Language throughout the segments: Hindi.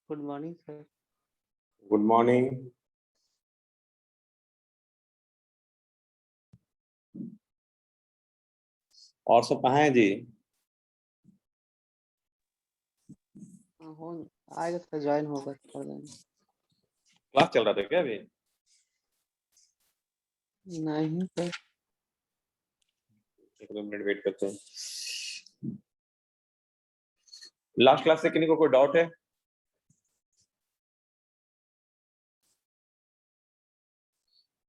Good morning sir. Good morning. और सब कहाँ है जी? हो आएगा सर, ज्वाइन होगा कर देंगे। क्लास चल रहा था क्या अभी? नहीं सर। एक दो मिनट वेट करते हैं। लास्ट क्लास से किन्हीं को कोई डाउट है?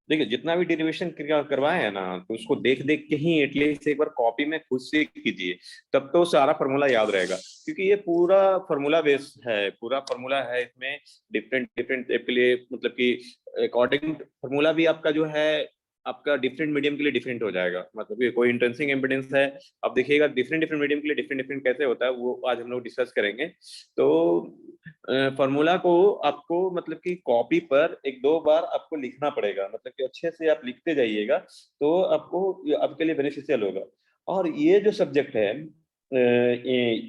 देखिए, जितना भी डेरिवेशन करवाए हैं ना, तो उसको देख देख के ही एटलीस्ट एक बार कॉपी में खुद से कीजिए, तब तो सारा फॉर्मूला याद रहेगा। क्योंकि ये पूरा फॉर्मूला बेस है, पूरा फॉर्मूला है। इसमें डिफरेंट डिफरेंट के लिए, मतलब कि अकॉर्डिंग फॉर्मूला भी आपका जो है, आपका डिफरेंट मीडियम के लिए डिफरेंट हो जाएगा। मतलब कि कोई इंट्रिंसिक एम्पिडेंस है, आप देखिएगा डिफरेंट डिफरेंट मीडियम के लिए डिफरेंट डिफरेंट कैसे होता है, वो आज हम लोग डिस्कस करेंगे। तो फॉर्मूला को आपको, मतलब कि कॉपी पर एक दो बार आपको लिखना पड़ेगा, मतलब कि अच्छे से आप लिखते जाइएगा, तो आपको आपके लिए बेनिफिशियल होगा। और ये जो सब्जेक्ट है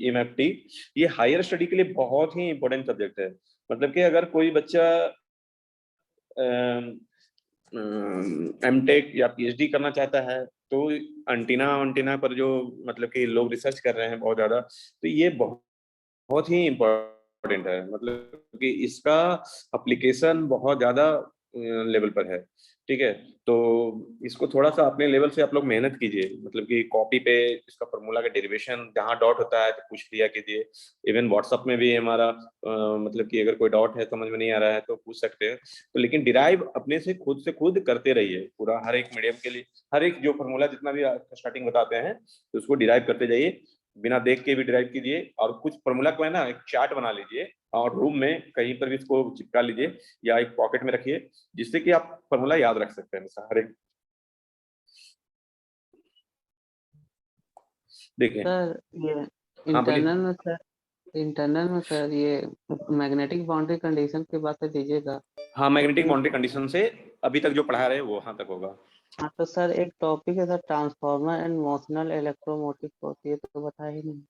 एमएफटी, ये हायर स्टडी के लिए बहुत ही इंपॉर्टेंट सब्जेक्ट है। मतलब कि अगर कोई बच्चा एमटेक या पीएचडी करना चाहता है, तो एंटीना एंटीना पर जो, मतलब कि लोग रिसर्च कर रहे हैं बहुत ज्यादा, तो ये बहुत ही इम्पोर्टेंट है। मतलब कि इसका एप्लीकेशन बहुत ज्यादा लेवल पर है। ठीक है, तो इसको थोड़ा सा अपने लेवल से आप लोग मेहनत कीजिए। मतलब कि कॉपी पे इसका फॉर्मूला का डेरिवेशन जहाँ डॉट होता है तो पूछ लिया कीजिए। इवन व्हाट्सअप में भी हमारा मतलब कि अगर कोई डॉट है, समझ में नहीं आ रहा है, तो पूछ सकते हैं। तो लेकिन डिराइव अपने से खुद करते रहिए, पूरा हर एक मीडियम के लिए। हर एक जो फॉर्मूला जितना भी स्टार्टिंग बताते हैं, तो उसको डिराइव करते जाइए, बिना देख के भी ड्राइव कीजिए। और कुछ फॉर्मूला को है ना, एक चार्ट बना लीजिए और रूम में कहीं पर भी इसको चिपका लीजिए या एक पॉकेट में रखिए, जिससे कि आप फॉर्मूला याद रख सकते हैं हर एक। देखिए। सर ये हाँ बोलिए। इंटरनल में सर ये मैग्नेटिक बाउंड्री कंडीशन की बात दीजिएगा। हाँ, मैग्नेटिक लेकिन बाउंड्री कंडीशन से अभी तक जो पढ़ा रहे वो वहां तक होगा। हाँ, तो सर एक टॉपिक है sir, transformer and motional electromotive force, ये तो बताया ही नहीं।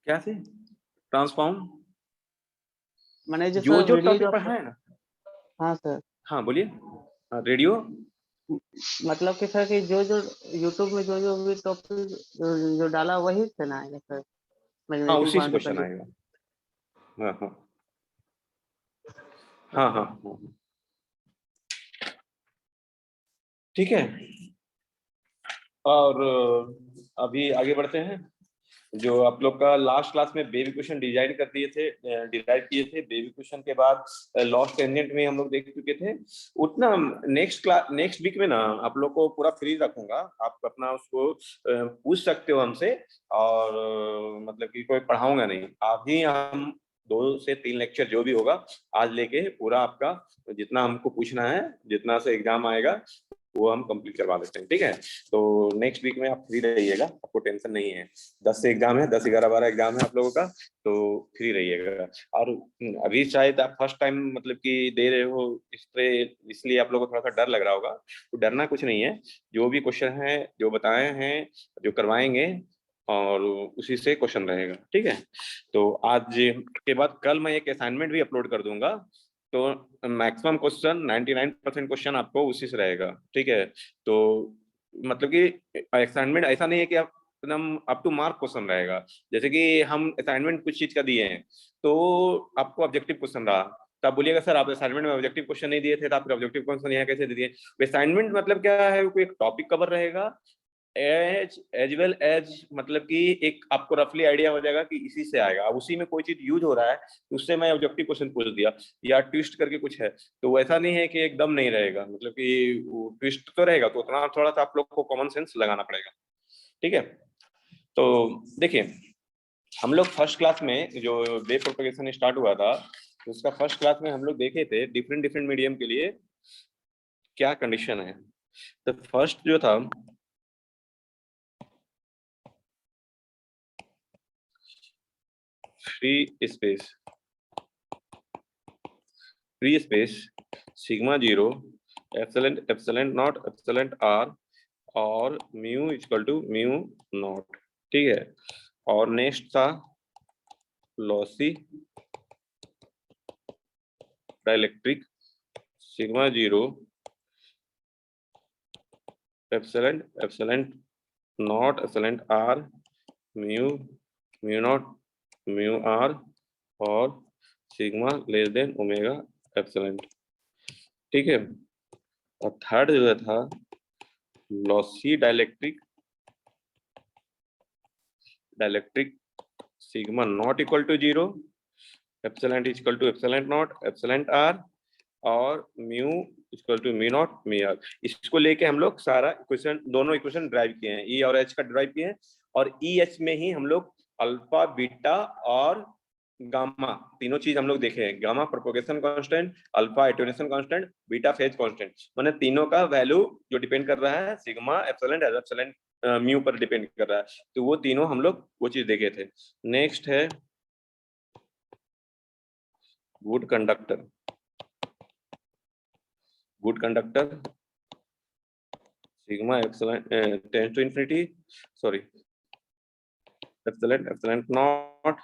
क्या से ट्रांसफॉर्म? मैंने जो जो सर जो वीडियो टॉपिक जो पढ़ा है ना। हाँ सर। हाँ बोलिए। हाँ, रेडियो। मतलब कि सर कि जो जो यूट्यूब में जो जो भी टॉपिक जो डाला वही से ना आएगा सर, हाँ, मैग्नेटिक उसी से बाउंड्री क्वेश्चन कंडीशन। आएगा। हाँ हाँ हाँ हाँ हाँ। ठीक है। और अभी आगे बढ़ते हैं। जो आप लोग का लास्ट क्लास में बेबी क्वेश्चन डिजाइन कर दिए थे, डिराइव किए थे। बेबी क्वेश्चन के बाद लॉस्ट टेंजेंट में हम लोग देख चुके थे। उतना नेक्स्ट वीक में ना आप लोग को पूरा फ्री रखूंगा, आप अपना उसको पूछ सकते हो हमसे। और मतलब कि कोई पढ़ाऊंगा नहीं, आप ही हम 2 से 3 लेक्चर जो भी होगा आज लेके पूरा आपका जितना हमको पूछना है, जितना से एग्जाम आएगा, वो हम कंप्लीट करवा देते हैं। ठीक है, तो नेक्स्ट वीक में आप फ्री रहिएगा, आपको टेंशन नहीं है। 10 से एग्जाम है, 10 11 12 एग्जाम है आप लोगों का, तो फ्री रहिएगा। और अभी शायद आप फर्स्ट टाइम मतलब कि दे रहे हो, इसलिए आप लोगों को थोड़ा सा डर लग रहा होगा। तो डरना कुछ नहीं है। जो भी क्वेश्चन है, जो बताए हैं, जो करवाएंगे, और उसी से क्वेश्चन रहेगा। ठीक है, तो आज के बाद कल मैं एक असाइनमेंट भी अपलोड कर दूंगा। तो मैक्सिमम क्वेश्चन 99% क्वेश्चन आपको उसी से रहेगा। ठीक है, तो मतलब कि असाइनमेंट ऐसा नहीं है कि आप एकदम अप टू मार्क क्वेश्चन रहेगा। जैसे कि हम असाइनमेंट कुछ चीज का दिए हैं, तो आपको ऑब्जेक्टिव क्वेश्चन रहा, तो आप बोलिएगा सर आप असाइनमेंट में ऑब्जेक्टिव क्वेश्चन नहीं दिए थे, तो आप ऑब्जेक्टिव क्वेश्चन यहाँ कैसे दे दिए? असाइनमेंट मतलब क्या है, कोई एक टॉपिक कवर रहेगा, एज वेल एज, मतलब कि एक आपको रफली आइडिया हो जाएगा कि इसी से आएगा। अब उसी में कोई चीज यूज हो रहा है, तो उससे मैं ऑब्जेक्टिव क्वेश्चन पूछ दिया, या ट्विस्ट करके कुछ है, तो वैसा नहीं है कि एकदम नहीं रहेगा। मतलब कि ट्विस्ट तो रहेगा, तो उतना थोड़ा सा आप लोग को कॉमन सेंस लगाना पड़ेगा। ठीक है, तो देखिए, हम लोग फर्स्ट क्लास में जो वेव प्रोपगेशन स्टार्ट हुआ था, तो उसका फर्स्ट क्लास में हम लोग देखे थे डिफरेंट डिफरेंट मीडियम के लिए क्या कंडीशन है। तो फर्स्ट जो था, free space sigma 0 epsilon not epsilon r और mu equal to mu not. ठीक है, और नेक्स्ट था lossy dielectric sigma 0 epsilon not epsilon r mu not mu r और sigma less than omega epsilon. ठीक है। और थर्ड जो था lossy dielectric sigma not equal to 0 epsilon is equal to epsilon not epsilon r और mu equal to mu not mu are. इसको लेके हम लोग सारा इक्वेशन दोनों इक्वेशन ड्राइव किए हैं, ई और एच का ड्राइव किए हैं और ई एच में ही हम लोग अल्फा बीटा और गामा तीनों चीज हम लोग देखे हैं। Gamma propagation constant, alpha attenuation constant, beta phase constant, माने तीनों का वैल्यू जो डिपेंड कर रहा है सिग्मा एप्सिलॉन एप्सिलॉन म्यू पर डिपेंड कर रहा है। तो वो तीनों हम लोग वो चीज देखे थे। नेक्स्ट है good conductor sigma epsilon tends to infinity sorry epsilon not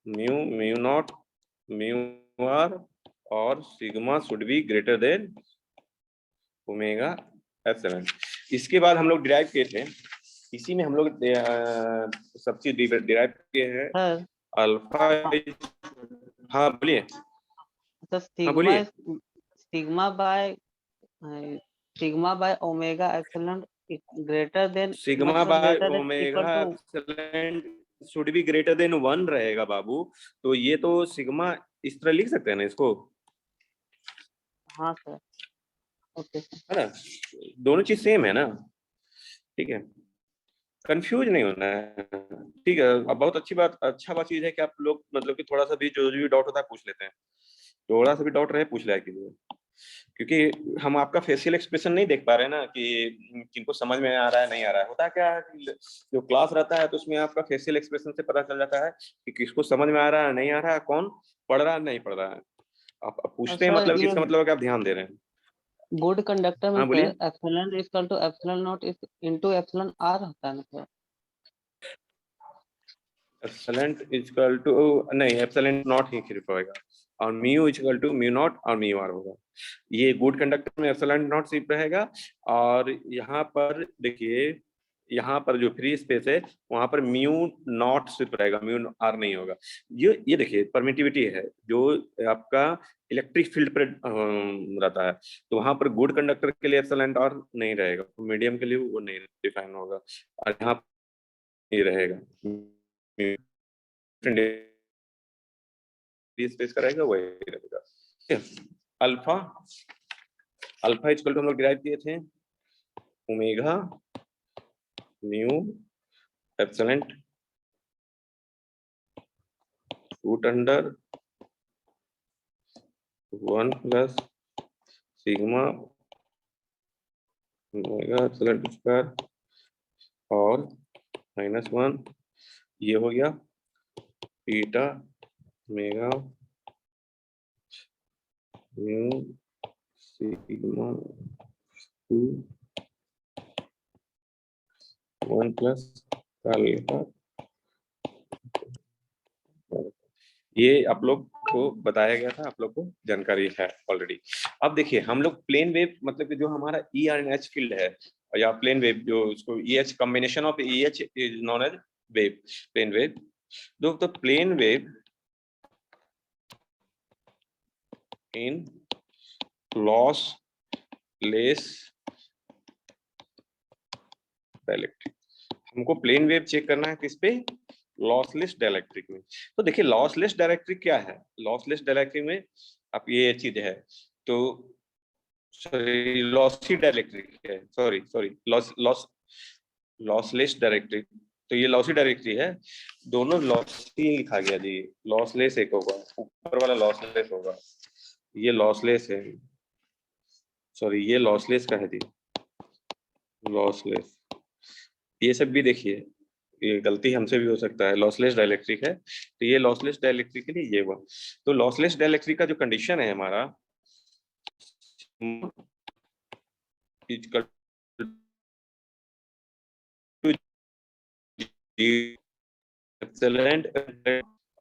mu not mu r और sigma should be greater than omega epsilon. इसके बाद हम लोग डिराइव किए थे, इसी में हम लोग सब चीज डिराइव किए हैं। अल्फा हाँ बोलिए। तो sigma by omega epsilon greater than sigma by omega epsilon should be greater than 1 रहेगा बाबू। तो ये तो सिग्मा इस तरह लिख सकते हैं ना इसको। हाँ सर ओके है ना, दोनों चीज सेम है ना। ठीक है, कंफ्यूज नहीं होना है। ठीक है, अब बहुत अच्छा बात चीज है कि आप लोग मतलब कि थोड़ा सा भी जो भी डाउट होता है पूछ लेते हैं। थोड़ा सा भी डाउट रहे पूछ लिया कीजिए, क्योंकि हम आपका फेशियल एक्सप्रेशन नहीं देख पा रहे हैं ना कि किनको समझ में आ रहा है नहीं आ रहा है। होता है क्या कि जो क्लास रहता है तो उसमें आपका फेशियल एक्सप्रेशन से पता चल जाता है कि किसको समझ में आ रहा है नहीं आ रहा है, कौन पढ़ रहा है नहीं पढ़ रहा है। आप पूछते हैं मतलब इसका मतलब है कि आप ध्यान दे रहे हैं। गुड कंडक्टर में हाँ बोलिए। Epsilon equal to epsilon not into epsilon r होता है ना सर। एप्सिलॉन इक्वल टू नहीं, एप्सिलॉन नॉट ही सिर्फ होगा और mu equal to mu not और म्यू आर होगा। ये गुड कंडक्टर में एप्सिलॉन नॉट सिर्फ रहेगा और यहाँ पर देखिए यहाँ पर जो फ्री स्पेस है वहां पर म्यू नॉट सिर्फ रहेगा, म्यू आर नहीं होगा। ये देखिए परमिटिविटी है जो आपका इलेक्ट्रिक फील्ड पर रहता है। तो वहां पर गुड कंडक्टर के लिए एप्सिलॉन आर नहीं रहेगा, मीडियम के लिए वो नहीं डिफाइन होगा और यहाँ नहीं रहेगा स्पेस का रहेगा वही रहेगा। अल्फा इक्वल टू हम लोग डिराइव किए थे omega mu epsilon root under 1 plus sigma omega epsilon square और -1 ये हो गया beta omega mu sigma 2 1 plus alpha. ये आप लोग को बताया गया था, आप लोग को जानकारी है ऑलरेडी। अब देखिए हम लोग प्लेन वेव मतलब कि जो हमारा ई और एच फील्ड है या प्लेन वेव जो इसको E H combination of E H is known as wave plane wave. तो plane wave in lossless dielectric. हमको प्लेन वेव चेक करना है किस पे, लॉसलेस डाइलेक्ट्रिक में। तो देखिए लॉसलेस डाइलेक्ट्रिक क्या है, लॉसलेस डाइलेक्ट्रिक में आप ये चीज है तो सॉरी लॉसी डाइलेक्ट्रिक है, सॉरी लॉसलेस डाइलेक्ट्रिक। तो ये लॉसी डाइलेक्ट्रिक है, दोनों लॉसी लिखा गया जी, लॉसलेस एक होगा, ऊपर वाला लॉसलेस होगा, ये लॉसलेस है, सॉरी ये लॉसलेस का है जी, लॉसलेस। ये सब भी देखिए ये गलती हमसे भी हो सकता है, लॉसलेस डाइलेक्ट्रिक है तो ये लॉसलेस डाइलेक्ट्रिक के लिए ये हुआ। तो लॉसलेस डाइलेक्ट्रिक का जो कंडीशन है हमारा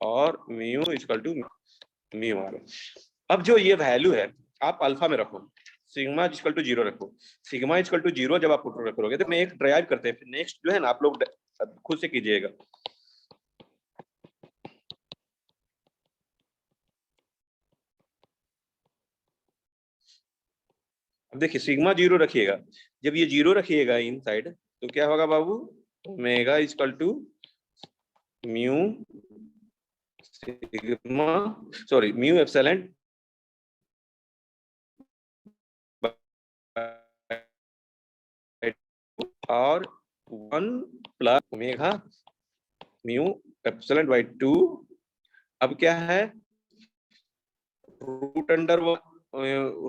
और mu equal to mu r. अब जो ये वैल्यू है आप अल्फा में रखो, सिग्मा इक्वल टू 0 रखो। सिग्मा इक्वल टू 0 जब आप पुट करोगे तो मैं एक ड्राइव करते हैं, नेक्स्ट जो है ना आप लोग खुद से कीजिएगा। अब देखिए सिग्मा 0 रखिएगा, जब ये 0 रखिएगा इन साइड तो क्या होगा बाबू, omega equal to mu sigma sorry mu epsilon और 1 plus omega mu epsilon by 2। अब क्या है, रूट अंडर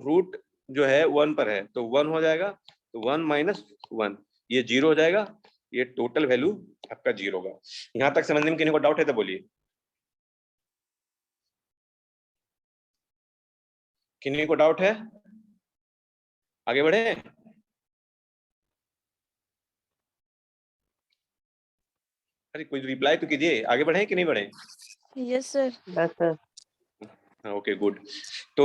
रूट जो है 1 पर है तो 1 हो जाएगा, तो 1 माइनस 1 ये 0 हो जाएगा, ये टोटल वैल्यू आपका 0 होगा। यहां तक समझने में किसी को डाउट है तो बोलिए, किसी को डाउट है, आगे बढ़े। अरे कोई रिप्लाई तो कीजिए, आगे बढ़े कि नहीं बढ़े। Yes sir. Yes sir. Okay good. तो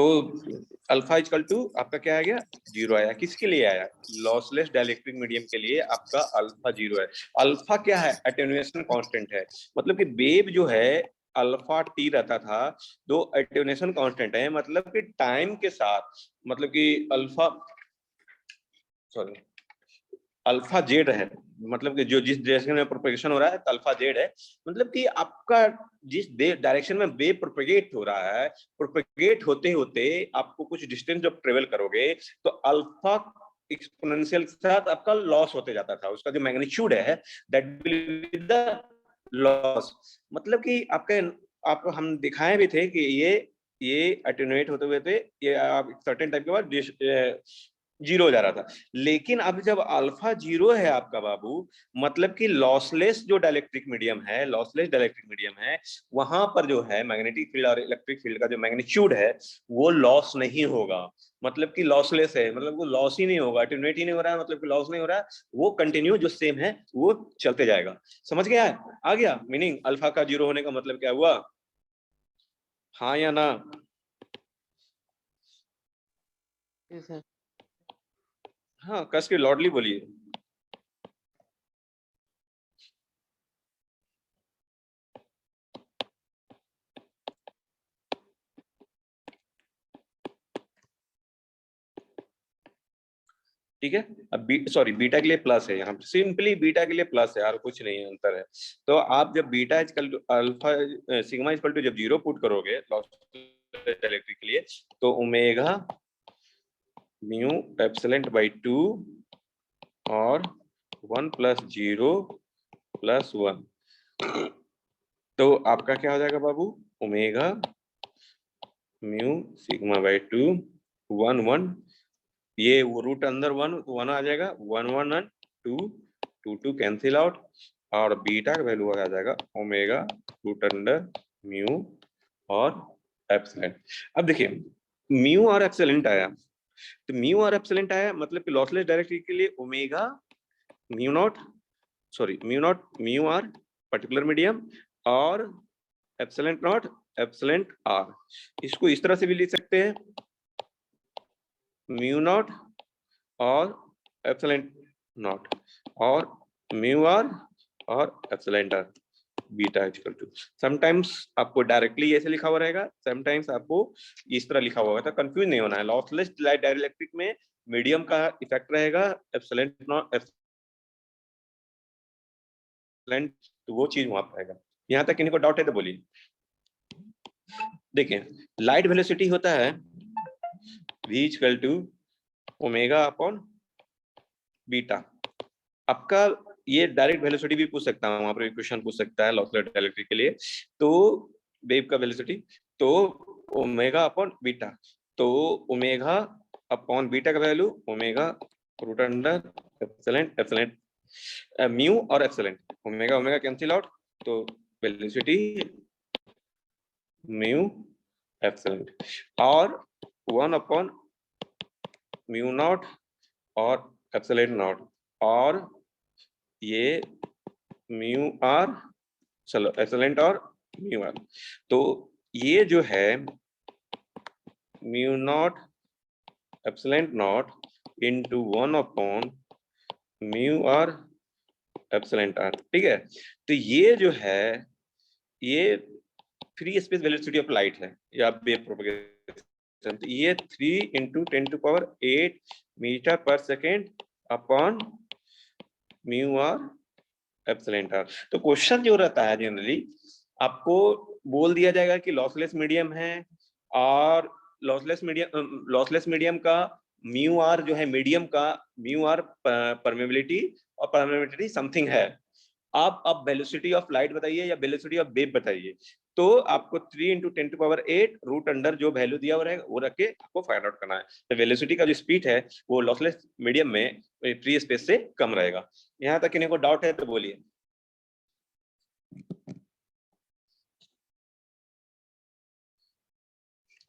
अल्फा इक्वल टू आपका क्या आ गया, 0 आया। किसके लिए आया, लॉसलेस डाइलेक्ट्रिक मीडियम के लिए आपका अल्फा 0 है। अल्फा क्या है, एटेन्यूएशन कांस्टेंट है, मतलब कि वेव जो है अल्फा टी रहता था, दो एटेन्यूएशन कांस्टेंट है, मतलब कि टाइम के साथ, मतलब कि अल्फा सॉरी अल्फा जेड है, मतलब कि जो जिस डायरेक्शन में प्रोपेगेशन हो रहा है अल्फा जेड है, मतलब कि आपका जिस डायरेक्शन में वेव प्रोपेगेट हो रहा है, प्रोपेगेट होते होते आपको कुछ डिस्टेंस जब ट्रेवल करोगे तो अल्फा एक्सपोनेंशियल के साथ आपका लॉस होते जाता था, उसका जो मैग्नीट्यूड है that will be the loss. मतलब कि आपके आप हम दिखाए भी थे कि ये अटेन्यूएट होते हुए थे, ये आप सर्टेन टाइम के बाद 0 हो जा रहा था। लेकिन अब जब अल्फा 0 है आपका बाबू, मतलब कि लॉसलेस जो डाइलेक्ट्रिक मीडियम है, लॉसलेस डाइलेक्ट्रिक मीडियम है, वहां पर जो है मैग्नेटिक फील्ड और इलेक्ट्रिक फील्ड का जो मैग्नीट्यूड है वो लॉस नहीं होगा, मतलब कि लॉसलेस है, मतलब वो लॉस ही नहीं होगा, अटेन्यूएट ही नहीं हो रहा है, मतलब कि लॉस नहीं हो रहा है, वो कंटिन्यू जो सेम है वो चलते जाएगा। समझ गया है, आ गया मीनिंग अल्फा का 0 होने का मतलब क्या हुआ, हाँ या ना। सर हाँ कस के लॉर्डली बोलिए। ठीक है, अब सॉरी बीटा के लिए प्लस है, यहाँ सिंपली बीटा के लिए प्लस है, और कुछ नहीं है, अंतर है। तो आप जब beta equal to alpha sigma equal to जब 0 पुट करोगे लॉसलेस इलेक्ट्रिक के लिए, तो ओमेगा म्यू एप्सिलॉन बाय 2 और 1 प्लस 0 प्लस 1, तो आपका क्या हो जाएगा बाबू, ओमेगा म्यू सिग्मा बाय 2 1 1, ये वो रूट अंदर 1 तो 1 आ जाएगा, 1 1 1 2 2 2 कैंसिल आउट, और बीटा का वैल्यू आ जाएगा ओमेगा रूट अंडर म्यू और एप्सिलॉन। अब देखिए म्यू और एप्सिलॉन आया, तो म्यू और एप्सिलॉन आया मतलब कि लॉसलेस डायरेक्टरी के लिए omega mu not mu not mu r particular medium और एप्सिलॉन नॉट एप्सिलॉन आर। इसको इस तरह से भी लिख सकते हैं, म्यू नॉट और एप्सिलॉन नॉट और म्यू आर और epsilon r beta equal to. Sometimes आपको डायरेक्टली ऐसे लिखा हुआ रहेगा, समटाइम्स आपको इस तरह लिखा हुआ होगा, तो कंफ्यूज नहीं होना है। लॉसलेस डाइलेक्ट्रिक में मीडियम का इफेक्ट रहेगा एप्सिलॉन नॉट एप्सिलॉन, तो वो चीज वहां पर रहेगा। यहां तक किसी को डाउट है तो बोलिए। देखिए लाइट वेलोसिटी होता है v equal to omega upon beta. आपका ये डायरेक्ट वेलोसिटी भी पूछ सकता हूँ, वहां पर क्वेश्चन पूछ सकता है लॉसलेस डाइलेक्ट्रिक के लिए, तो वेव का वेलोसिटी तो ओमेगा अपॉन बीटा, तो ओमेगा अपॉन बीटा का value omega root under epsilon epsilon mu और epsilon, omega omega cancel out, तो वेलोसिटी म्यू एप्सिलॉन और 1 अपॉन म्यू नॉट और एप्सिलॉन नॉट, और ये म्यू आर चलो एप्सिलॉन और म्यू आर। तो ये जो है mu not epsilon not into 1 upon mu r epsilon r, ठीक है। तो ये जो है ये free space velocity of light है या वेव प्रोपगेशन। तो ये 3 × 10⁸ metre per second upon mu r epsilon r. तो क्वेश्चन जो रहता है जनरली आपको बोल दिया जाएगा कि लॉसलेस मीडियम है और लॉसलेस मीडियम का म्यू आर जो है मीडियम का म्यू आर परमेबिलिटी और परमेबिलिटी समथिंग है। आप अब वेलोसिटी ऑफ लाइट बताइए या वेलोसिटी ऑफ वेव बताइए। तो आपको 3 × 10⁸ रूट अंडर जो वैल्यू दिया हुआ रहेगा वो रख के आपको फाइंड आउट करना है। तो वेलोसिटी का जो स्पीड है वो लॉसलेस मीडियम में फ्री स्पेस से कम रहेगा। यहाँ तक किसी को डाउट है तो बोलिए।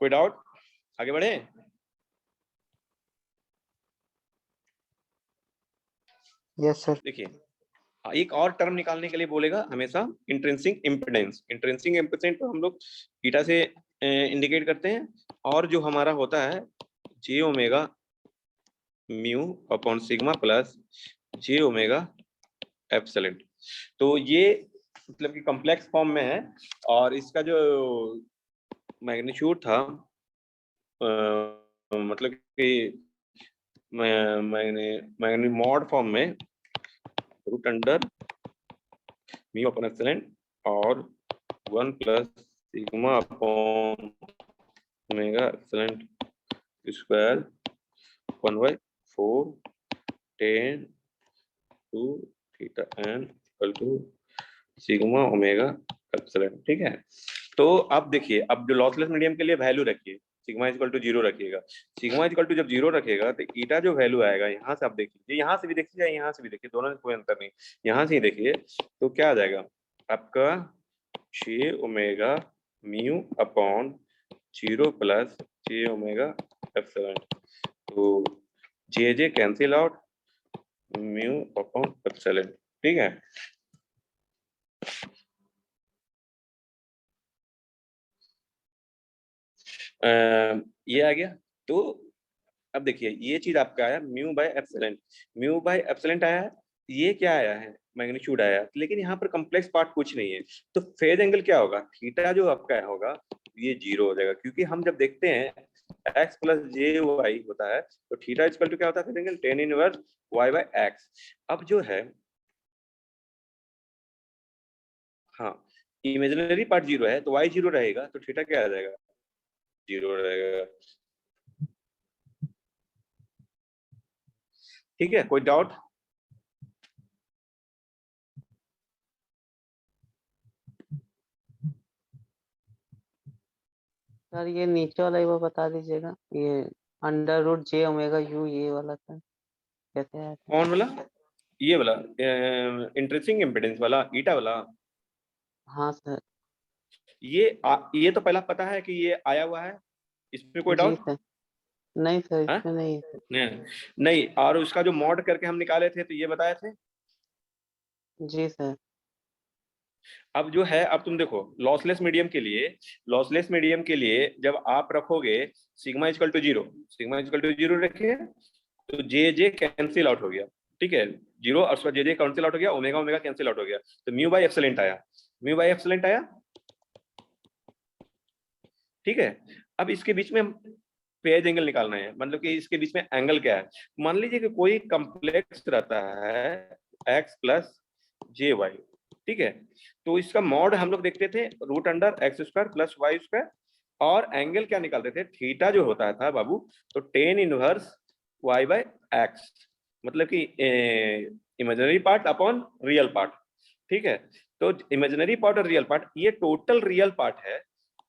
कोई डाउट? आगे बढ़े। Yes sir. देखिए एक और टर्म निकालने के लिए बोलेगा हमेशा इंट्रिंसिक इम्पिडेंस। इंट्रिंसिक इम्पिडेंस तो हम लोग थीटा से इंडिकेट करते हैं और जो हमारा होता है j omega mu upon sigma plus j omega epsilon. तो ये मतलब कि कॉम्प्लेक्स फॉर्म में है और इसका जो मैग्नीट्यूड था मतलब कि मैंने मॉड फॉर्म में root under mu upon epsilon और 1 plus sigma upon omega epsilon square 1/4 tan 2 theta n equal to sigma omega epsilon, ठीक है। तो अब देखिए अब जो लॉसलेस मीडियम के लिए वैल्यू रखिए सिग्मा इक्वल टू 0 रखिएगा। सिग्मा इक्वल टू जब 0 रखेगा तो ईटा जो वैल्यू आएगा यहाँ से आप देख लीजिए, यहाँ से भी देखिए यहाँ से भी देखिए, दोनों में कोई अंतर नहीं। यहाँ से ही देखिए तो क्या आ जाएगा आपका 6 omega mu upon 0 plus j omega epsilon. तो j cancel out mu upon epsilon, ठीक है। ये आ गया। तो अब देखिए ये चीज आपका आया mu by epsilon. Mu by epsilon आया है, ये क्या आया है मैग्नीट्यूड आया है, लेकिन यहाँ पर कॉम्प्लेक्स पार्ट कुछ नहीं है। तो फेज एंगल क्या होगा थीटा जो आपका होगा ये 0 हो जाएगा, क्योंकि हम जब देखते हैं x प्लस जे वाई होता है तो थीटा इक्वल टू क्या होता है phase angle tan inverse y by x। अब जो है हाँ इमेजिनरी पार्ट 0 है तो y 0 रहेगा तो थीटा क्या आ जाएगा 0 रहेगा, ठीक है। कोई डाउट? सर ये नीचे वाला ही वो बता दीजिएगा, ये √j⍵u ये वाला था कैसे आया था? कौन वाला? ये वाला इंटरेस्टिंग इम्पिडेंस वाला ईटा वाला। हाँ सर। ये तो पहला पता है कि ये आया हुआ है, इसमें कोई जी डाउट? सर। नहीं सर हाँ इसमें नहीं है सर। नहीं नहीं, और उसका जो मॉड करके हम निकाले थे तो ये बताए थे। जी सर। अब जो है अब तुम देखो लॉसलेस मीडियम के लिए जब आप रखोगे sigma equal to 0, sigma equal to 0 रखिए तो जे कैंसिल आउट हो गया, ठीक है। 0 और उसका जे कैंसिल आउट हो गया, ओमेगा ओमेगा कैंसिल आउट हो गया, तो म्यू बाय एप्सिलॉन आया, म्यू बाय एप्सिलॉन आया, ठीक है। अब इसके बीच में फेज एंगल निकालना है, मतलब कि इसके बीच में एंगल क्या है। मान लीजिए कि कोई कॉम्प्लेक्स रहता है x प्लस जे वाई, ठीक है। तो इसका मॉड हम लोग देखते थे root under x² plus y square, और एंगल क्या निकालते थे थीटा जो होता था बाबू तो tan inverse y by x, मतलब कि imaginary part upon real part, ठीक है। तो इमेजिनरी पार्ट और रियल पार्ट ये टोटल रियल पार्ट है,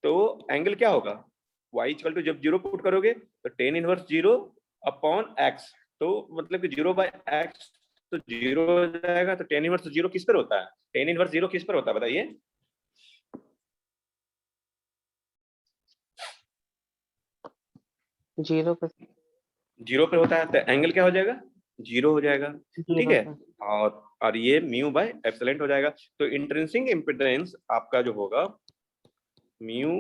तो एंगल क्या होगा y इक्वल टू जब 0 पुट करोगे तो tan इनवर्स 0 अपॉन x, तो मतलब कि 0 बाय x तो 0 हो जाएगा। तो tan इनवर्स 0 किस पर होता है, tan इनवर्स 0 किस पर होता है बताइए? 0 पे। 0 पे होता है, तो एंगल क्या हो जाएगा 0 हो जाएगा, ठीक 0 है। सर। और ये म्यू बाय एप्सिलॉन हो जाएगा। तो इंट्रिंसिक इम्पिडेंस आपका जो होगा mu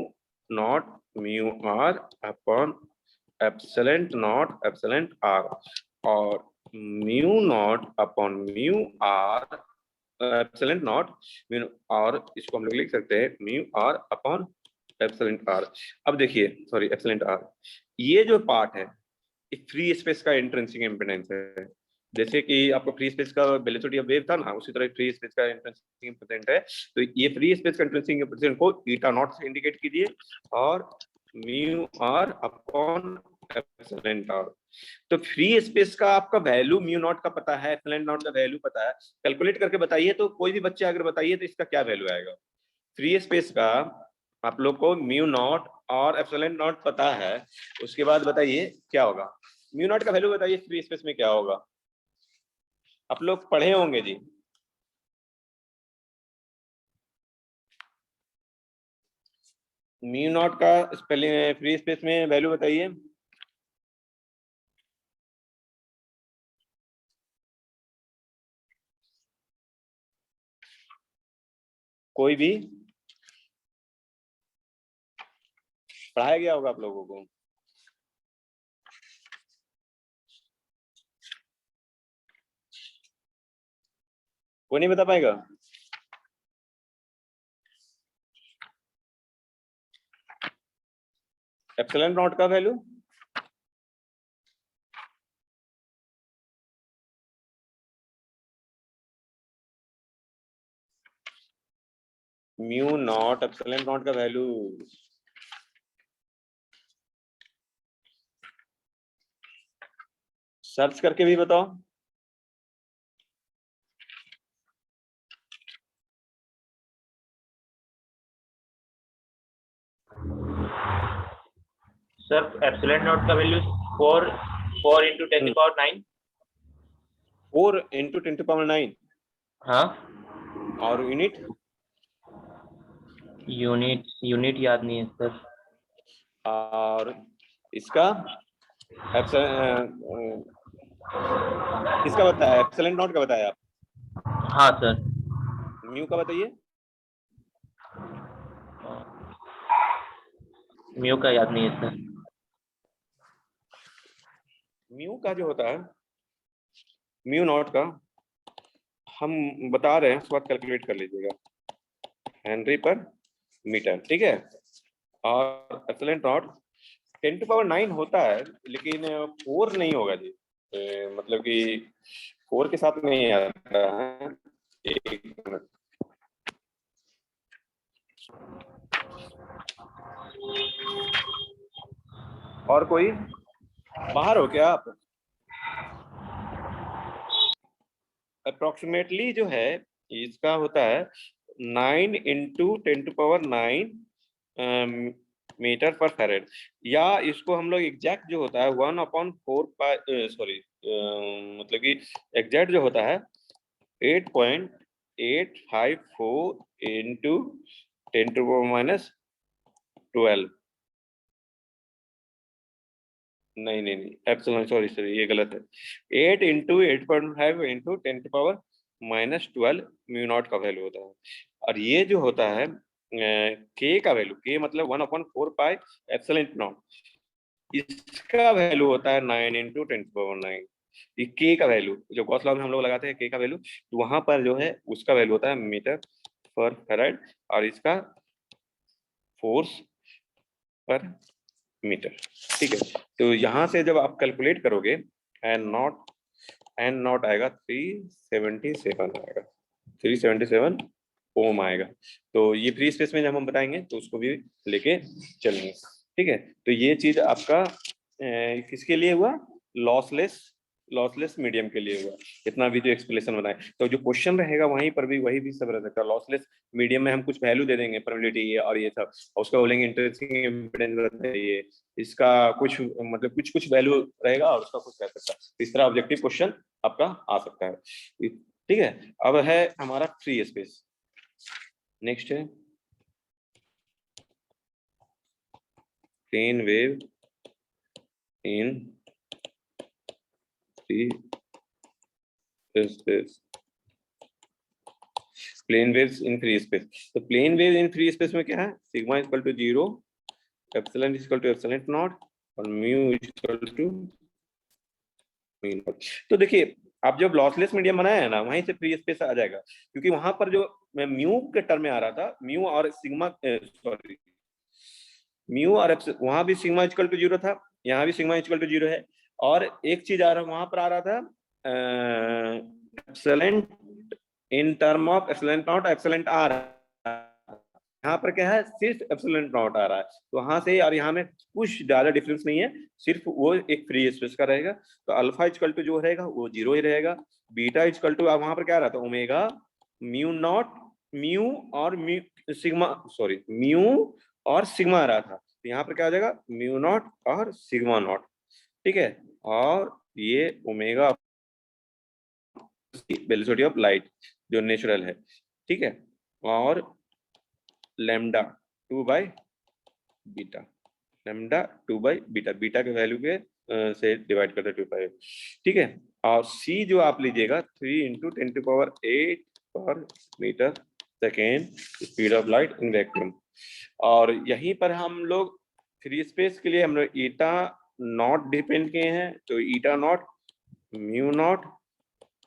not mu r upon epsilon not epsilon r, और mu not upon mu r epsilon not mu, और इसको हम लोग लिख सकते हैं mu r upon epsilon r. अब देखिए, सॉरी एप्सिलॉन आर, ये जो पार्ट है फ्री स्पेस का इंट्रिंसिक इम्पीडेंस है। जैसे कि आपको फ्री स्पेस का वेलोसिटी ऑफ वेव था ना, उसी तरह फ्री स्पेस का इंट्रिंसिक इम्पीडेंस है। तो ये फ्री स्पेस का इंट्रिंसिक इम्पीडेंस को ईटा नॉट से इंडिकेट कीजिए, और mu r upon epsilon r. तो फ्री स्पेस का आपका वैल्यू म्यू नॉट का पता है, एप्सिलॉन नॉट का वैल्यू पता है, कैलकुलेट करके बताइए। तो कोई भी बच्चा अगर बताइए तो इसका क्या वैल्यू आएगा फ्री स्पेस का? आप लोग को म्यू नॉट और एप्सिलॉन नॉट पता है, उसके बाद बताइए क्या होगा। म्यू नॉट का वैल्यू बताइए फ्री स्पेस में क्या होगा, आप लोग पढ़े होंगे जी। म्यू नॉट का स्पेलिंग फ्री स्पेस में वैल्यू बताइए। कोई भी पढ़ाया गया होगा आप लोगों को। कोई नहीं बता पाएगा? एप्सिलॉन नॉट का value mu not epsilon not का वैल्यू सर्च करके भी बताओ। सर एप्सिलॉन नॉट का value 4 into 10 to the power 9। 4 into 10 to the power 9। हाँ, और यूनिट यूनिट याद नहीं है सर। और इसका किसका बताया? एप्सिलॉन नॉट का बताया आप? हाँ सर। म्यू का बताइए। म्यू का याद नहीं है सर। म्यू का जो होता है, म्यू नॉट का हम बता रहे हैं, उसके बाद कैलकुलेट कर लीजिएगा, हेनरी पर मीटर, ठीक है। और epsilon not 10 to the power 9 होता है, लेकिन 4 नहीं होगा जी। मतलब कि 4 के साथ नहीं आता है। एक मिनट, और कोई बाहर हो क्या आप? अप्रोक्सीमेटली जो है इसका होता है 9 into 10 to the power 9 metre पर फेरेड, या इसको हम लोग एग्जैक्ट जो होता है 1/4 सॉरी, मतलब कि एग्जैक्ट जो होता है 8.854 into 10 to the power -12। नहीं नहीं नहीं, एप्सिलॉन, सॉरी सॉरी, ये गलत है। 8 into 8.5 into 10 to the power -12 mu naught का वैल्यू होता है। और ये जो होता है के का वैल्यू, के मतलब 1/4 पाई एप्सिलॉन नॉट, इसका वैल्यू होता है 9 into 10 to the power 9। ये के का वैल्यू जो गॉस लॉ में हम लोग लगाते हैं, के का वैल्यू, तो वहां पर जो है उसका वैल्यू होता है मीटर पर फेराड, और इसका फोर्स पर मीटर, ठीक है। तो यहाँ से जब आप कैलकुलेट करोगे एन नॉट आएगा 377 आएगा, 377 ओम आएगा। तो ये फ्री स्पेस में जब हम बताएंगे तो उसको भी लेके चलेंगे, ठीक है। तो ये चीज आपका किसके लिए हुआ? लॉसलेस मीडियम के लिए हुआ। इतना भी जो एक्सप्लेनेशन बनाए, तो जो क्वेश्चन रहेगा वहीं पर भी वही भी सब रह सकता है। लॉसलेस मीडियम में हम कुछ वैल्यू दे देंगे, परमिटिविटी और ये सब, और उसका बोलेंगे इंटरेस्टिंग इम्पीडेंस बताइए, इसका कुछ मतलब कुछ वैल्यू रहेगा और उसका कुछ रह सकता है। इस तरह ऑब्जेक्टिव क्वेश्चन आपका आ सकता है, ठीक है। अब है हमारा फ्री स्पेस, नेक्स्ट है plane wave in free space. Plane waves in free space. तो plane wave in free space में क्या है, sigma equal to 0, epsilon equal to epsilon not और mu equal to mu not. तो देखिए आप जब लॉसलेस मीडियम बनाया है ना, वहीं से फ्री स्पेस आ जाएगा, क्योंकि वहां पर जो म्यू के टर्म में आ रहा था, म्यू और सिग्मा, सॉरी म्यू और वहां भी सिग्मा इक्वल टू 0 था, यहाँ भी सिग्मा इक्वल टू 0 है, और एक चीज आ रहा वहां पर आ रहा था epsilon in term of epsilon not epsilon r, यहाँ पर क्या है सिर्फ एप्सिलॉन नॉट आ रहा है, तो वहां से और यहाँ में कुछ ज्यादा डिफरेंस नहीं है, सिर्फ वो एक फ्री स्पेस का रहेगा। तो अल्फा इक्वल टू जो रहेगा वो 0 ही रहेगा, बीटा इक्वल टू वहां पर क्या रहा था ओमेगा म्यू नॉट, म्यू और म्यू सिग्मा, सॉरी म्यू और सिग्मा आ रहा था, तो यहाँ पर क्या हो जाएगा म्यू नॉट और सिग्मा नॉट, ठीक है। और ये ओमेगा वेलोसिटी ऑफ लाइट जो नेचुरल है, ठीक है, और लैम्डा 2/बीटा, लैम्डा 2/बीटा, बीटा के वैल्यू के से डिवाइड करते 2 ठीक है। और सी जो आप लीजिएगा 3 × 10⁸ per metre second speed of light in vacuum. और यहीं पर हम लोग फ्री स्पेस के लिए हम लोग ईटा नॉट डिपेंड किए हैं, तो ईटा नॉट, म्यू नॉट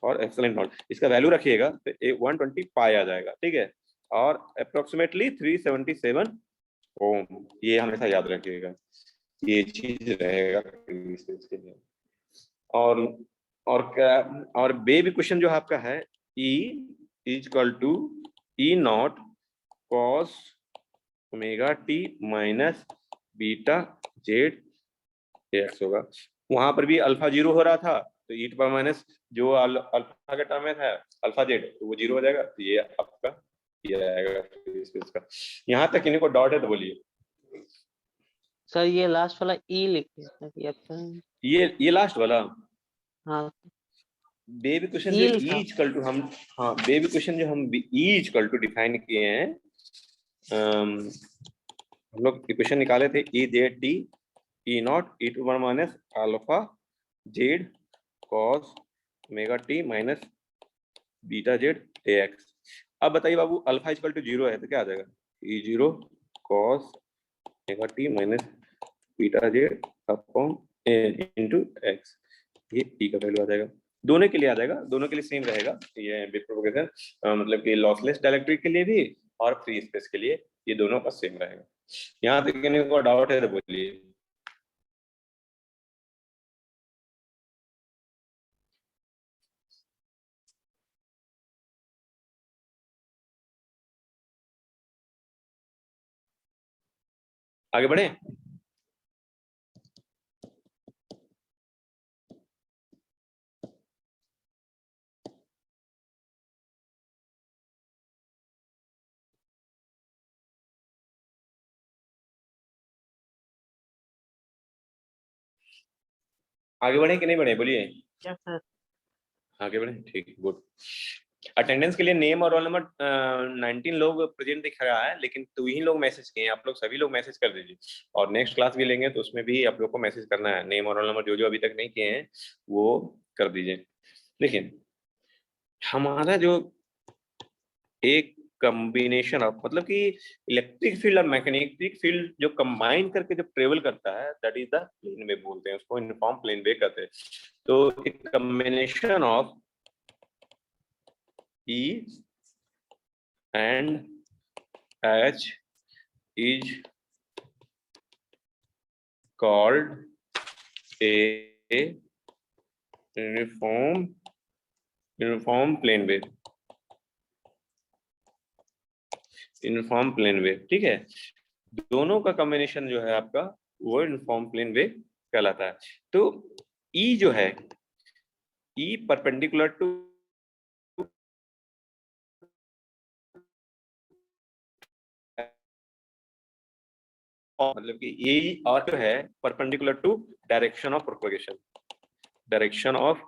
और एप्सिलॉन नॉट, इसका वैल्यू रखिएगा तो 120 पाई आ जाएगा, ठीक है, और अप्रोक्सीमेटली 377 ओम, ये हमेशा याद रखिएगा, ये चीज रहेगा फ्री स्पेस के लिए। और क्या, और वेव इक्वेशन जो आपका है E equal to E not cos omega t minus beta z x होगा। वहां पर भी अल्फा 0 हो रहा था, तो ई टू माइनस जो अल्फा का टर्म में था अल्फा जेड, तो वो 0 हो जाएगा, तो ये आपका ये आएगा स्पेस का। यहाँ तक इनको डॉट है तो बोलिए सर ये लास्ट वाला ई लिखिए, ये लास्ट वाला हाँ वेव इक्वेशन जो ई E लिखा, इक्वल टू हम, हाँ वेव इक्वेशन जो हम E इक्वल टू डिफाइन किए हैं, हम लोग इक्वेशन निकाले थे E z t E not E to minus alpha z cos omega t minus beta z x. अब बताइए बाबू अल्फा इक्वल टू 0 है तो क्या आ जाएगा E0 cos omega t minus beta Z upon into x, ये E का वैल्यू आ जाएगा, दोनों के लिए आ जाएगा, दोनों के लिए सेम रहेगा ये वेव प्रोपगेशन, मतलब कि लॉसलेस डाइलेक्ट्रिक के लिए भी और फ्री स्पेस के लिए ये दोनों का सेम रहेगा। यहाँ तक किसी को डाउट है तो बोलिए। आगे बढ़े। आगे बढ़े कि नहीं बढ़े बोलिए। क्या सर? आगे बढ़े, ठीक, गुड। अटेंडेंस के लिए नेम और रोल नंबर 19 लोग प्रेजेंट दिख रहा है, लेकिन 2 ही लोग मैसेज किए हैं, आप लोग सभी लोग मैसेज कर दीजिए, और नेक्स्ट क्लास भी लेंगे तो उसमें भी आप लोग को मैसेज करना है, नेम और रोल नंबर जो जो अभी तक नहीं किए हैं वो कर दीजिए। लेकिन हमारा जो एक कॉम्बिनेशन ऑफ, मतलब कि इलेक्ट्रिक फील्ड और मैग्नेटिक फील्ड जो कंबाइन करके जब ट्रेवल करता है, that is the plane wave बोलते हैं, उसको यूनिफॉर्म प्लेन वेव कहते हैं। तो एक combination of E and H is called a uniform plane wave, uniform plane wave, ठीक है। दोनों का कॉम्बिनेशन जो है आपका वो यूनिफॉर्म प्लेन वेव कहलाता है। तो E जो है, E परपेंडिकुलर टू मतलब कि E और जो है perpendicular to direction of propagation, direction of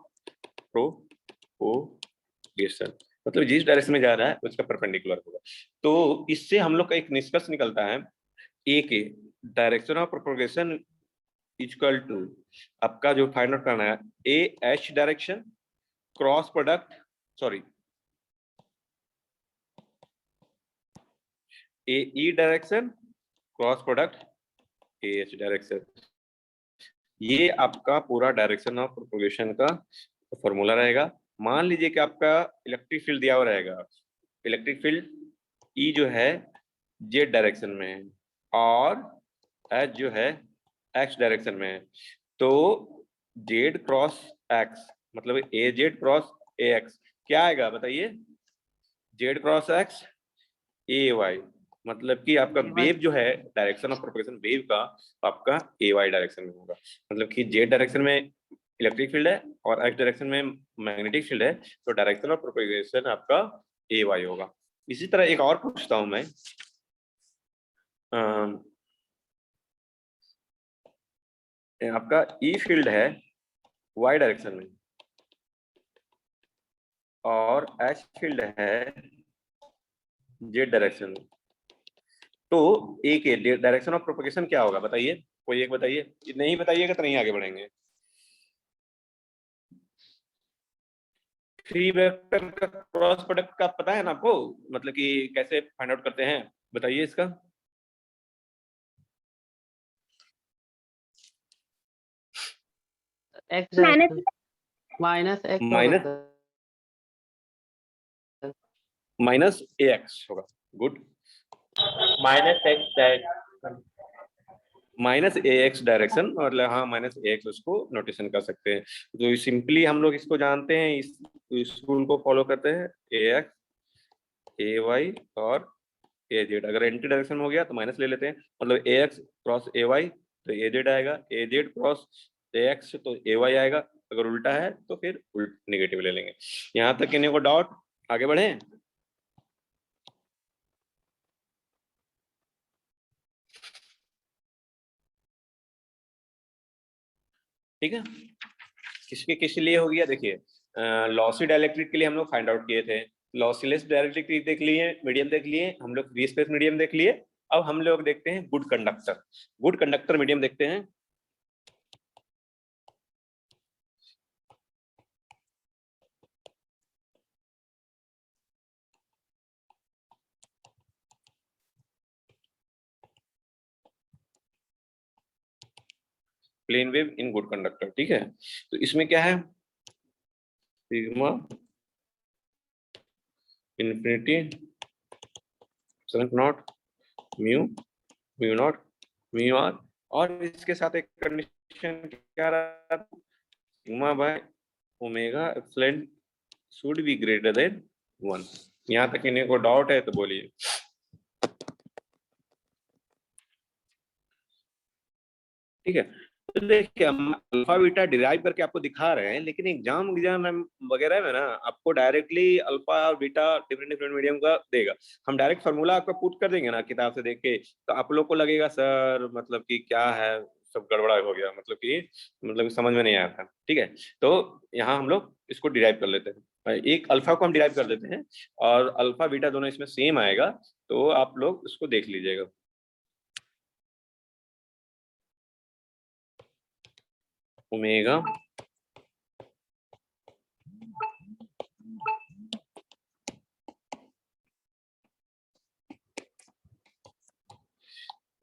propagation, मतलब जिस डायरेक्शन में जा रहा है उसका परपेंडिकुलर होगा। तो इससे हम लोग का एक निष्कर्ष निकलता है, ए के direction of propagation equal to आपका जो फाइंड आउट करना है a h direction cross product, sorry a direction cross product a h direction. ये आपका पूरा डायरेक्शन ऑफ प्रोपगेशन का फॉर्मूला रहेगा। मान लीजिए कि आपका इलेक्ट्रिक फील्ड दिया हुआ रहेगा, इलेक्ट्रिक फील्ड ई जो है जेड डायरेक्शन में है और एच जो है एक्स डायरेक्शन में है, तो जेड क्रॉस एक्स मतलब ए जेड क्रॉस ए एक्स क्या आएगा बताइए? जेड क्रॉस एक्स ए वाई, मतलब कि आपका वेव जो है डायरेक्शन ऑफ प्रोपगेशन वेव का आपका ए वाई डायरेक्शन में होगा। मतलब कि जेड डायरेक्शन में इलेक्ट्रिक फील्ड है और एक्स डायरेक्शन में मैग्नेटिक फील्ड है, तो डायरेक्शन ऑफ प्रोपगेशन आपका ए वाई होगा। इसी तरह एक और पूछता हूं मैं, आपका ई फील्ड है वाई डायरेक्शन में और एच फील्ड है जेड डायरेक्शन में, तो ए के डायरेक्शन ऑफ प्रोपगेशन क्या होगा बताइए? कोई एक बताइए, नहीं बताइएगा तो नहीं आगे बढ़ेंगे। थ्री वेक्टर का क्रॉस प्रोडक्ट का पता है ना आपको, मतलब कि कैसे फाइंड आउट करते हैं बताइए इसका? X minus x minus minus a x होगा। Good, minus x minus a x direction, मतलब हाँ माइनस ए एक्स उसको नोटेशन कर सकते हैं। तो सिंपली हम लोग इसको जानते हैं, इस रूल को फॉलो करते हैं, ए एक्स ए वाई और ए जेड। अगर एंटी डायरेक्शन में हो गया तो माइनस ले लेते हैं, मतलब ए एक्स क्रॉस ए वाई तो ए जेड आएगा, ए जेड क्रॉस ए एक्स तो ए वाई आएगा। अगर उल्टा है तो फिर नेगेटिव ले लेंगे। यहाँ तक किन्हीं को डाउट? आगे बढ़े। ठीक है, किस लिए हो गया? देखिए लॉसी डाइलेक्ट्रिक के लिए हम लोग फाइंड आउट किए थे, लॉसीलेस डाइलेक्ट्रिक देख लिए, मीडियम देख लिए हम लोग, फ्री स्पेस मीडियम देख लिए। अब हम लोग देखते हैं good conductor, good conductor medium देखते हैं। Plane wave in good conductor, ठीक है। तो इसमें क्या है? Sigma infinity not mu mu not mu r, और इसके साथ एक कंडीशन क्या रहा? Sigma by omega epsilon should be greater than 1। यहाँ तक इन्हें को डाउट है तो बोलिए। ठीक है, तो देखिए हम अल्फा बीटा डिराइव करके आपको दिखा रहे हैं, लेकिन एग्जाम वगैरह में ना आपको डायरेक्टली अल्फा और बीटा डिफरेंट डिफरेंट मीडियम का देगा। हम डायरेक्ट फार्मूला आपका पुट कर देंगे ना किताब से देख के, तो आप लोग को लगेगा सर मतलब कि क्या है, सब गड़बड़ा हो गया, मतलब समझ में नहीं आया था। ठीक है, तो यहाँ हम लोग इसको डिराइव कर लेते हैं, एक अल्फा को हम डिराइव कर देते हैं और अल्फा बीटा दोनों इसमें सेम आएगा, तो आप लोग इसको देख लीजिएगा। ओमेगा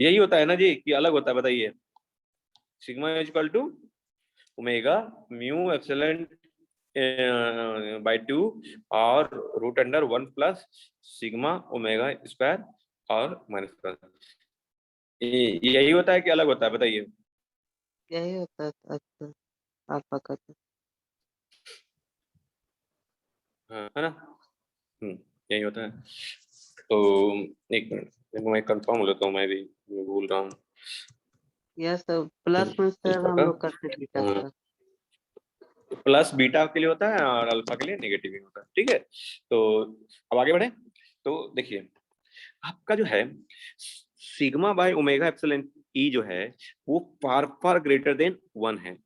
यही होता है ना जी कि अलग होता है? बताइए, sigma equal to omega mu epsilon by 2 और root under 1 plus sigma omega square और माइनस प्लस। यही होता है कि अलग होता है? बताइए। यही होता है। अच्छा, अल्फा का हाँ, है ना? यही होता है। तो एक मिनट मैं कंफर्म हो लेता हूँ, मैं भी भूल रहा हूँ। यस प्लस में सर हम लोग करते बीटा का। प्लस बीटा के लिए होता है और अल्फा के लिए नेगेटिव ही होता है। ठीक है, तो अब आगे बढ़े। तो देखिए आपका जो है सिग्मा बाय ओमेगा एप्सिलॉन ई जो है वो फार फार ग्रेटर देन 1 है।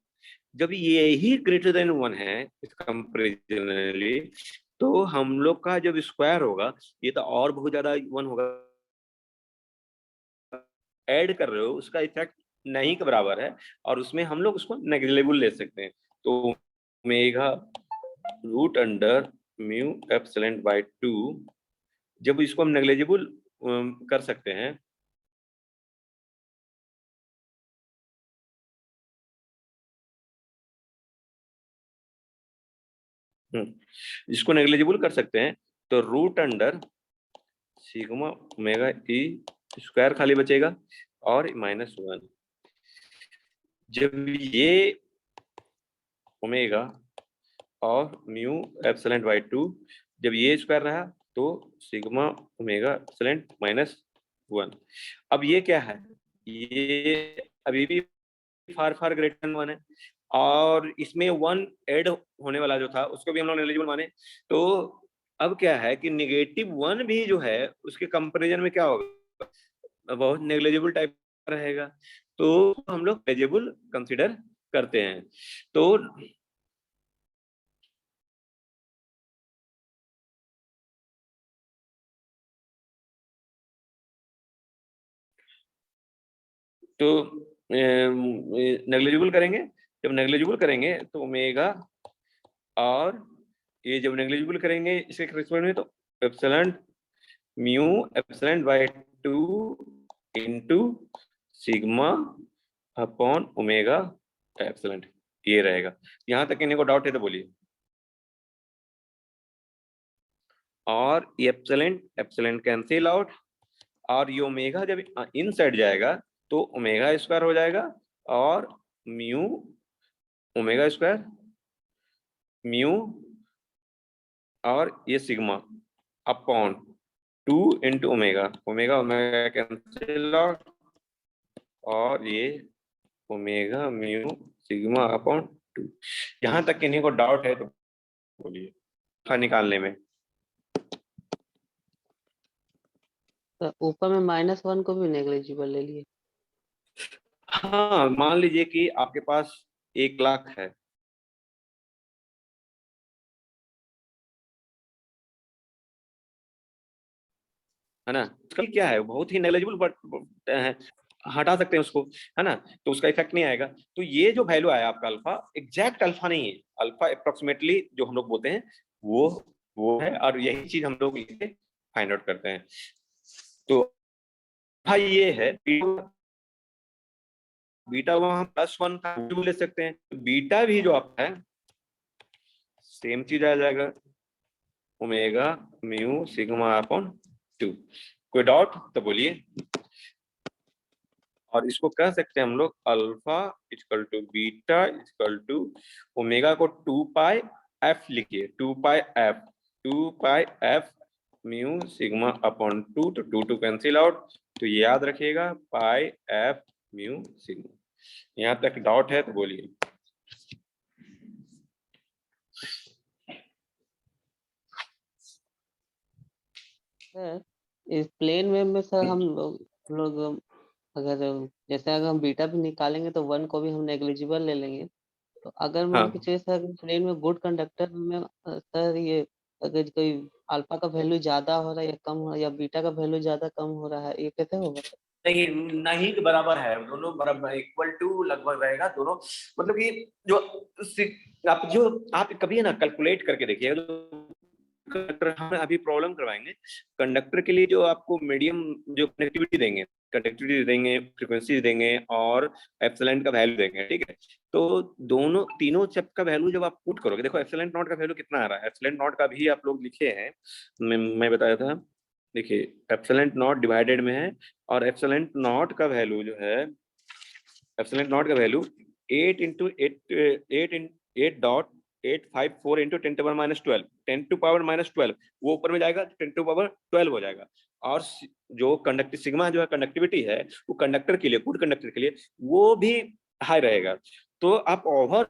जब ये ही ग्रेटर देन 1 है कंपेरिजनली, तो हम लोग का जब स्क्वायर होगा ये तो और बहुत ज्यादा 1 होगा। ऐड कर रहे हो उसका इफेक्ट नहीं के बराबर है, और उसमें हम लोग उसको नेग्लिजिबल ले सकते हैं। तो omega root under mu epsilon by 2, जब इसको हम नेग्लिजिबल कर सकते हैं। इसको नेग्लिजिबल कर सकते हैं तो root under sigma omega E square खाली बचेगा और -1। जब ये ओमेगा और म्यू एप्सिलॉन बाई 2 जब ये स्क्वायर रहा तो सिग्मा ओमेगा एप्सिलॉन -1। अब ये क्या है, ये अभी भी फार फार ग्रेटर देन 1 है और इसमें 1 ऐड होने वाला जो था उसको भी हम लोग नेग्लिजिबल माने। तो अब क्या है कि -1 भी जो है उसके कंपैरिजन में क्या होगा, बहुत नेग्लिजिबल टाइप रहेगा, तो हम लोग नेग्लिजिबल कंसीडर करते हैं। तो नेग्लिजिबल करेंगे, जब नेग्लिजिबल करेंगे तो ओमेगा और ये जब नेग्लिजिबल करेंगे इसके करेस्पॉन्ड में तो epsilon mu epsilon by 2 into sigma upon omega epsilon, ये रहेगा। यहां तक इन्हें को डाउट है तो बोलिए। और ये एप्सिलॉन कैंसिल आउट और ये ओमेगा जब इन साइड जाएगा तो ओमेगा स्क्वायर हो जाएगा और म्यू ओमेगा स्क्वायर म्यू और ये sigma upon 2 into omega, omega omega cancel out और ये ओमेगा म्यू सिग्मा अपॉन 2। यहां तक किन्हीं को डाउट है तो बोलिए निकालने में। तो ऊपर में -1 को भी नेग्लिजिबल ले लिए। हाँ, मान लीजिए कि आपके पास 1 लाख है ना, उसका क्या है बहुत ही नेग्लिजिबल बट हटा सकते हैं उसको, है ना, तो उसका इफेक्ट नहीं आएगा। तो ये जो वैल्यू आया आपका अल्फा, एग्जैक्ट अल्फा नहीं है, अल्फा अप्रोक्सीमेटली जो हम लोग बोलते हैं वो है, और यही चीज हम लोग इसे फाइंड आउट करते हैं। तो भाई ये है बीटा, वहां +1 था ले सकते हैं, बीटा भी जो आपका है सेम चीज आ जाएगा, ओमेगा म्यू सिग्मा अपॉन 2। कोई डाउट तो बोलिए। और इसको कह सकते हैं हम लोग alpha equal to beta equal to omega को 2 पाई एफ लिखिए, 2 pi f mu sigma upon 2, तो 2 कैंसिल आउट, तो याद रखिएगा पाई एफ म्यू सिग्मा। यहाँ तक डाउट है तो बोलिए। इस प्लेन वेव में सर हम लोग अगर जैसे अगर हम बीटा भी निकालेंगे तो 1 को भी हम नेग्लिजिबल ले लेंगे। तो अगर मान के चलिए सर प्लेन में गुड कंडक्टर में सर ये अगर कोई अल्फा का वैल्यू ज्यादा हो रहा है या कम हो रहा है या बीटा का वैल्यू ज्यादा कम हो रहा है, ये कैसे होगा सर? नहीं बराबर है, दोनों बराबर इक्वल टू लगभग रहेगा दोनों, मतलब कि आप कभी है ना कैलकुलेट करके देखिए। कंडक्टर हम अभी प्रॉब्लम करवाएंगे, कंडक्टर के लिए जो आपको मीडियम जो कनेक्टिविटी देंगे, फ्रीक्वेंसी देंगे और एप्सिलॉन का वैल्यू देंगे, ठीक है। तो तीनों चेप का वैल्यू जब आप पुट करोगे, देखो एप्सिलॉन नॉट का वैल्यू कितना आ रहा है, एप्सिलॉन नॉट का भी आप लोग लिखे हैं, मैं बताया था, देखिए एप्सिलॉन नॉट डिवाइडेड में है और एप्सिलॉन नॉट का वैल्यू जो है, एप्सिलॉन नॉट का वैल्यू 8 into 10⁻12 10⁻12 वो ऊपर में जाएगा 10⁻12 हो जाएगा। और जो सिग्मा जो है कंडक्टिविटी है वो कंडक्टर के लिए, गुड कंडक्टर के लिए वो भी हाई रहेगा। तो आप ओवर